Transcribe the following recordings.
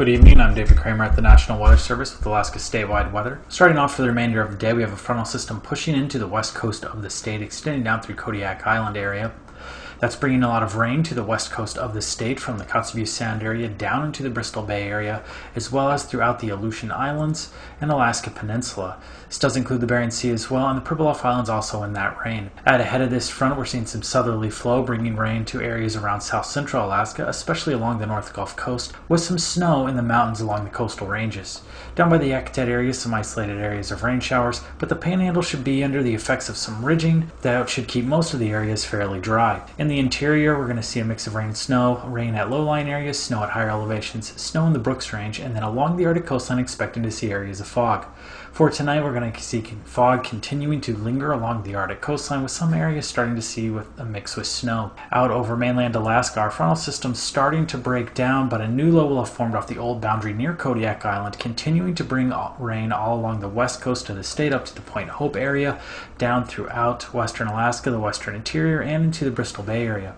Good evening, I'm David Kramer at the National Weather Service with Alaska's statewide weather. Starting off for the remainder of the day, we have a frontal system pushing into the west coast of the state, extending down through Kodiak Island area. That's bringing a lot of rain to the west coast of the state from the Kotzebue Sound area down into the Bristol Bay area, as well as throughout the Aleutian Islands and Alaska Peninsula. This does include the Bering Sea as well, and the Pribilof Islands also in that rain. Ahead of this front, we're seeing some southerly flow bringing rain to areas around south central Alaska, especially along the North Gulf Coast, with some snow in the mountains along the coastal ranges. Down by the Yakutat area, some isolated areas of rain showers, but the Panhandle should be under the effects of some ridging that should keep most of the areas fairly dry. In the interior, we're going to see a mix of rain and snow, rain at low-lying areas, snow at higher elevations, snow in the Brooks Range, and then along the Arctic coastline expecting to see areas of fog. For tonight, we're going to see fog continuing to linger along the Arctic coastline, with some areas starting to see with a mix with snow. Out over mainland Alaska, our frontal system's starting to break down, but a new low will have formed off the old boundary near Kodiak Island, continuing to bring rain all along the west coast of the state up to the Point Hope area, down throughout western Alaska, the western interior, and into the Bristol Bay area.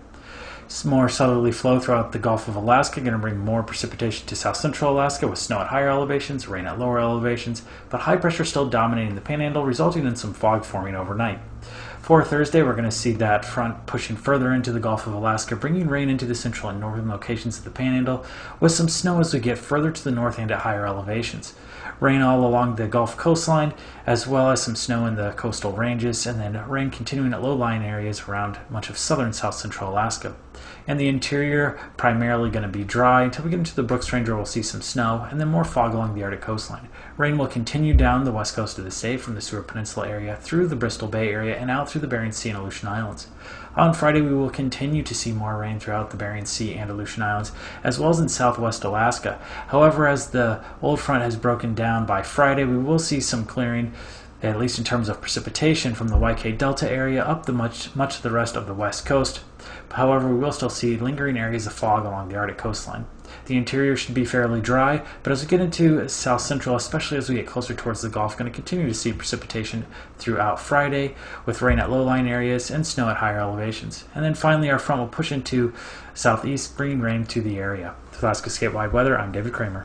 Some more southerly flow throughout the Gulf of Alaska, going to bring more precipitation to south central Alaska with snow at higher elevations, rain at lower elevations, but high pressure still dominating the Panhandle, resulting in some fog forming overnight. For Thursday, we're going to see that front pushing further into the Gulf of Alaska, bringing rain into the central and northern locations of the Panhandle, with some snow as we get further to the north and at higher elevations. Rain all along the Gulf coastline, as well as some snow in the coastal ranges, and then rain continuing at low-lying areas around much of southern south central Alaska. And the interior, primarily going to be dry until we get into the Brooks Range, where we'll see some snow, and then more fog along the Arctic coastline. Rain will continue down the west coast of the state from the Seward Peninsula area through the Bristol Bay area and out through the Bering Sea and Aleutian Islands. On Friday, we will continue to see more rain throughout the Bering Sea and Aleutian Islands, as well as in southwest Alaska. However, as the old front has broken down by Friday, we will see some clearing, at least in terms of precipitation, from the YK Delta area up the much of the rest of the west coast. However, we will still see lingering areas of fog along the Arctic coastline. The interior should be fairly dry, but as we get into south central, especially as we get closer towards the Gulf, going to continue to see precipitation throughout Friday, with rain at low-lying areas and snow at higher elevations. And then finally, our front will push into southeast, bringing rain to the area. With Alaska statewide weather, I'm David Kramer.